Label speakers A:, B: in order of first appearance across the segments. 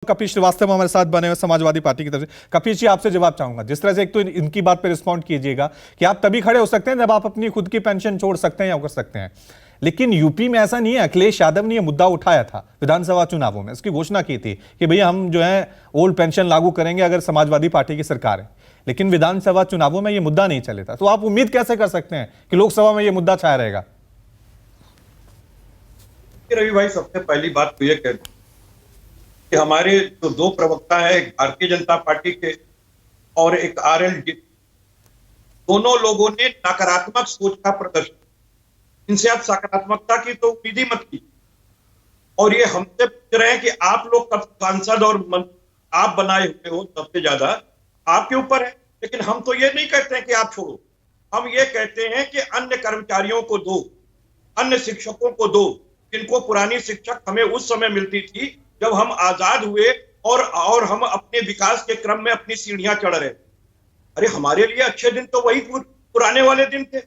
A: कपिल श्रीवास्तव हमारे साथ बने हुए समाजवादी पार्टी की तरफ से। कपिल जी, आपसे जवाब चाहूंगा। जिस तरह से एक तो इनकी बात पे रिस्पॉन्ड कीजिएगा कि आप तभी खड़े हो सकते हैं जब आप अपनी खुद की पेंशन छोड़ सकते हैं या कर सकते हैं, लेकिन यूपी में ऐसा नहीं है। अखिलेश यादव ने यह मुद्दा उठाया था विधानसभा चुनावों में, इसकी घोषणा की थी कि भैया हम जो है ओल्ड पेंशन लागू करेंगे अगर समाजवादी पार्टी की सरकार है, लेकिन विधानसभा चुनावों में यह मुद्दा नहीं चले था। तो आप उम्मीद कैसे कर सकते हैं कि लोकसभा में यह मुद्दा छाया रहेगा?
B: रवि भाई, सबसे पहली बात तो यह कह दूं कि हमारे जो दो प्रवक्ता है, एक भारतीय जनता पार्टी के और एक आरएलडी, दोनों लोगों ने नकारात्मक सोच का प्रदर्शन। इनसे आप सकारात्मकता की तो उम्मीद ही मत की। और ये हमसे पूछ रहे हैं कि आप लोग कब सांसद और आप बनाए हुए हो, सबसे ज्यादा आपके ऊपर है। लेकिन हम तो ये नहीं कहते हैं कि आप छोड़ो, हम ये कहते हैं कि अन्य कर्मचारियों को दो, अन्य शिक्षकों को दो, जिनको पुरानी शिक्षक हमें उस समय मिलती थी जब हम आजाद हुए और हम अपने विकास के क्रम में अपनी सीढ़ियां चढ़ रहे। अरे हमारे लिए अच्छे दिन तो वही पुराने वाले दिन थे,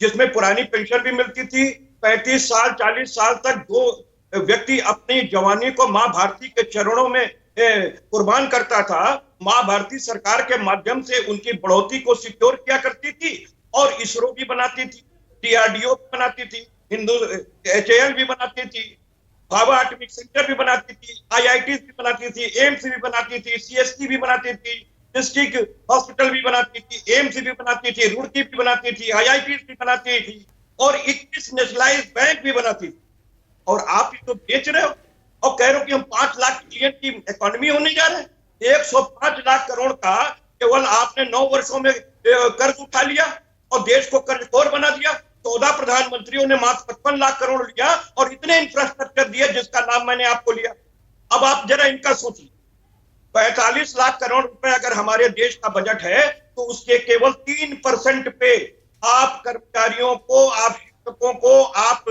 B: जिसमें पुरानी पेंशन भी मिलती थी। 35 साल 40 साल तक जो व्यक्ति अपनी जवानी को माँ भारती के चरणों में कुर्बान करता था, माँ भारती सरकार के माध्यम से उनकी बढ़ोतरी को सिक्योर किया करती थी। और इसरो भी बनाती थी, डीआरडीओ भी बनाती थी, हिंदू HAL भी बनाती थी, भाभा एटॉमिक सेंटर भी बनाती थी, IIT भी बनाती थी, एम्स भी बनाती थी, CST भी बनाती थी, डिस्ट्रिक्ट हॉस्पिटल भी बनाती थी, एम्स भी बनाती थी, रुड़की भी बनाती थी, IIT भी बनाती थी, और 21 नेशनलाइज बैंक भी बनाती थी। और आप इसको बेच रहे हो और कह रहे हो कि हम 5 लाख ट्रिलियन की इकोनॉमी होने जा रहे हैं। 105 लाख करोड़ का केवल आपने 9 वर्षों में कर्ज उठा लिया और देश को कर्जखोर बना दिया। 14 प्रधानमंत्रियों ने मात्र 55 लाख करोड़ लिया और इतने इंफ्रास्ट्रक्चर दिए जिसका नाम मैंने आपको लिया। अब आप जरा इनका सोचिए, 45 लाख करोड़ रुपए अगर हमारे देश का बजट है तो उसके केवल 3% पे आप कर्मचारियों को, आप शिक्षकों को, आप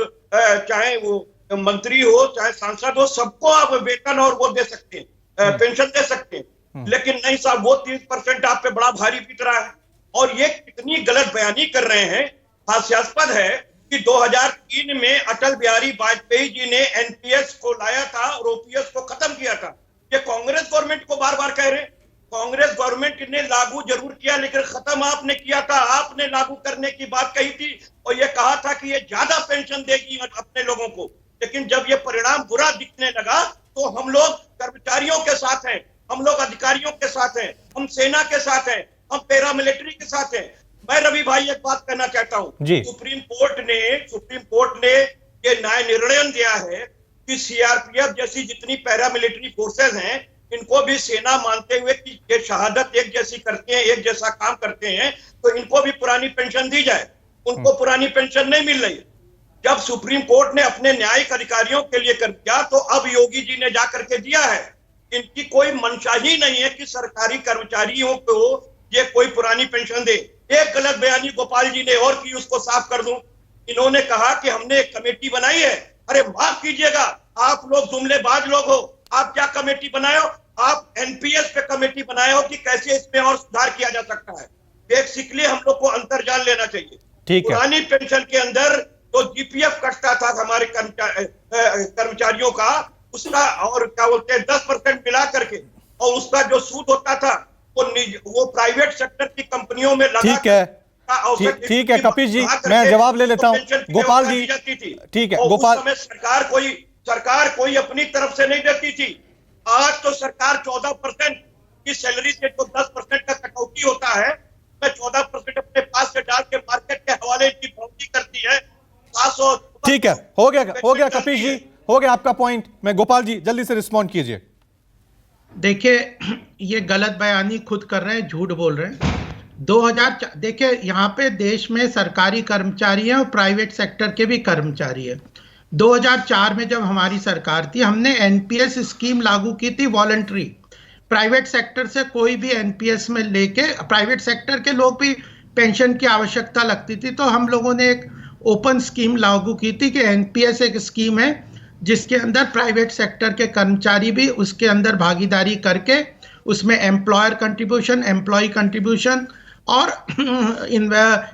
B: चाहे वो मंत्री हो चाहे सांसद हो, सबको आप वेतन और वो दे सकते हैं, पेंशन दे सकते हैं। लेकिन नहीं साहब, वो 30% आप पे बड़ा भारी पीट रहा है। और ये कितनी गलत बयानी कर रहे हैं। हास्यास्पद है कि 2003 में अटल बिहारी वाजपेयी जी ने NPS को लाया था और OPS को खत्म किया था। ये कांग्रेस गवर्नमेंट को बार बार कह रहे हैं। कांग्रेस गवर्नमेंट ने लागू जरूर किया लेकिन खत्म आपने किया था। आपने लागू करने की बात कही थी और ये कहा था कि ये ज्यादा पेंशन देगी अपने लोगों को। लेकिन जब ये परिणाम बुरा दिखने लगा तो हम लोग कर्मचारियों के साथ हैं, हम लोग अधिकारियों के साथ हैं, हम सेना के साथ हैं, हम पैरामिलिट्री के साथ हैं। मैं रवि भाई एक बात कहना चाहता हूं, सुप्रीम कोर्ट ने ये न्याय निर्णय दिया है कि CRPF जैसी जितनी पैरामिलिट्री फोर्सेस हैं, इनको भी सेना मानते हुए कि ये शहादत एक जैसी करते हैं, एक जैसा काम करते हैं, तो इनको भी पुरानी पेंशन दी जाए। उनको पुरानी पेंशन नहीं मिल रही। जब सुप्रीम कोर्ट ने अपने न्यायिक अधिकारियों के लिए कर दिया तो अब योगी जी ने जाकर के दिया है। इनकी कोई मंशा ही नहीं है कि सरकारी कर्मचारियों को ये कोई पुरानी पेंशन दे। एक गलत बयानी गोपाल जी ने और की, उसको साफ कर दूं। इन्होंने कहा कि हमने एक कमेटी बनाई है। अरे माफ कीजिएगा, आप लोग जुमलेबाज लोग हो। आप क्या कमेटी बनाए हो? आप NPS पे कमेटी बनाए हो कि कैसे इसमें और सुधार किया जा सकता है। बेसिकली हम लोग को अंतर्जान लेना चाहिए। पुरानी पेंशन के अंदर जो GPF कटता था हमारे कर्मचारियों का, उसका और क्या बोलते हैं 10% मिला करके, और उसका जो सूद होता था वो प्राइवेट सेक्टर की कंपनियों में लगा।
A: ठीक है कपिल जी, मैं जवाब ले लेता हूं। गोपाल जी, ठीक है गोपाल,
B: सरकार कोई अपनी तरफ से नहीं देती थी। आज तो सरकार 14% की सैलरी से जो 10% का कटौती होता है, मैं 14% अपने पास से डाल के मार्केट के हवाले की बढ़ोतरी करती है। 700।
A: ठीक है, हो गया कपिल जी, हो गया आपका पॉइंट। मैं गोपाल जी जल्दी से रिस्पॉन्ड कीजिए।
C: देखिए, ये गलत बयानी खुद कर रहे हैं, झूठ बोल रहे हैं। 2000 देखिए, यहाँ पे देश में सरकारी कर्मचारी हैं और प्राइवेट सेक्टर के भी कर्मचारी हैं। 2004 में जब हमारी सरकार थी, हमने NPS स्कीम लागू की थी, वॉलंटरी। प्राइवेट सेक्टर से कोई भी NPS में लेके, प्राइवेट सेक्टर के लोग भी पेंशन की आवश्यकता लगती थी, तो हम लोगों ने एक ओपन स्कीम लागू की थी कि NPS एक स्कीम है जिसके अंदर प्राइवेट सेक्टर के कर्मचारी भी उसके अंदर भागीदारी करके उसमें एम्प्लॉयर कंट्रीब्यूशन, एम्प्लॉय कंट्रीब्यूशन और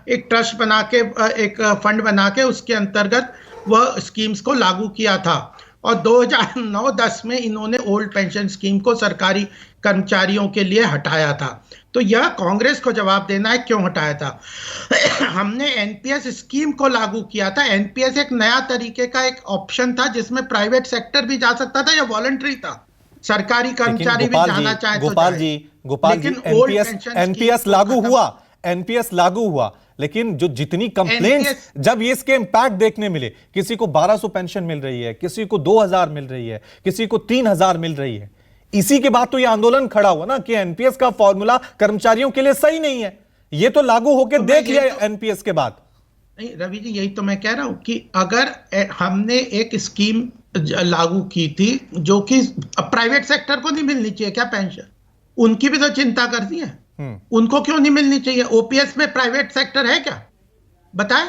C: एक ट्रस्ट बना के, एक फंड बना के उसके अंतर्गत वह स्कीम्स को लागू किया था। और 2009-10 में इन्होंने ओल्ड पेंशन स्कीम को सरकारी कर्मचारियों के लिए हटाया था। तो यह कांग्रेस को जवाब देना है क्यों हटाया था। हमने एनपीएस स्कीम को लागू किया था। एनपीएस एक नया तरीके का एक ऑप्शन था जिसमें प्राइवेट सेक्टर भी जा सकता था या वॉलंटरी था, सरकारी कर्मचारी भी जाना चाहे तो
A: गोपाल जी एनपीएस लागू हुआ, एनपीएस लागू हुआ, लेकिन जो जितनी कंप्लेंट्स जब ये इसके इंपैक्ट देखने मिले, किसी को 1200 पेंशन मिल रही है, किसी को 2000 मिल रही है, किसी को 3000 मिल रही है, इसी के बाद तो ये आंदोलन खड़ा हुआ ना कि एनपीएस का फॉर्मूला कर्मचारियों के लिए सही नहीं है। ये तो लागू होकर तो देख लिया एनपीएस के बाद।
C: नहीं रवि जी, यही तो मैं कह रहा हूं कि अगर हमने एक स्कीम लागू की थी जो कि प्राइवेट सेक्टर को नहीं मिलनी चाहिए क्या पेंशन, उनकी भी तो चिंता करती है, उनको क्यों नहीं मिलनी चाहिए? ओपीएस में प्राइवेट सेक्टर है क्या, बताएं?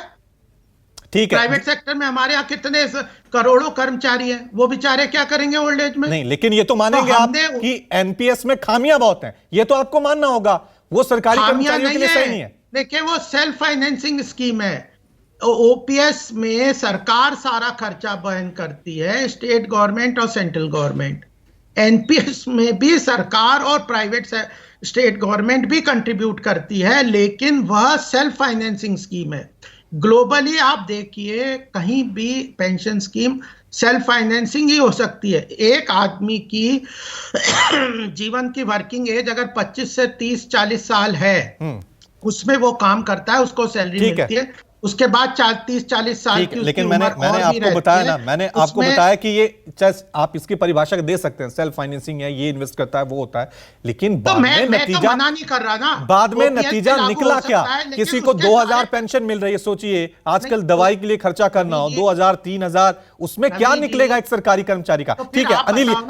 A: ठीक है,
C: प्राइवेट सेक्टर में हमारे यहाँ कितने करोड़ों कर्मचारी हैं, वो बेचारे क्या करेंगे ओल्ड एज में?
A: नहीं, लेकिन ये तो मानेंगे आप कि एनपीएस में खामियां बहुत हैं, ये तो आपको मानना होगा, वो सरकारी कर्मचारियों के लिए सही नहीं है।
C: देखिए वो सेल्फ फाइनेंसिंग स्कीम है। ओपीएस में सरकार सारा खर्चा वहन करती है, स्टेट गवर्नमेंट और सेंट्रल गवर्नमेंट। एनपीएस में भी सरकार और प्राइवेट स्टेट गवर्नमेंट भी कंट्रीब्यूट करती है, लेकिन वह सेल्फ फाइनेंसिंग स्कीम है। ग्लोबली आप देखिए कहीं भी पेंशन स्कीम सेल्फ फाइनेंसिंग ही हो सकती है। एक आदमी की जीवन की वर्किंग एज अगर 25 से 30-40 साल है, उसमें वो काम करता है, उसको सैलरी मिलती है, उसके बाद 30-40 साल की
A: लेकिन मैंने आपको बताया ना, मैंने आपको बताया कि ये आप इसकी परिभाषा दे सकते हैं, सेल्फ फाइनेंसिंग है, ये इन्वेस्ट करता है, वो होता है, लेकिन बाद में नतीजा
C: नहीं कर रहा ना,
A: बाद में नतीजा निकला क्या? किसी को 2000 पेंशन मिल रही है, सोचिए आजकल दवाई के लिए खर्चा करना हो 2000-3000, उसमें क्या निकलेगा एक सरकारी कर्मचारी का? ठीक है अनिल,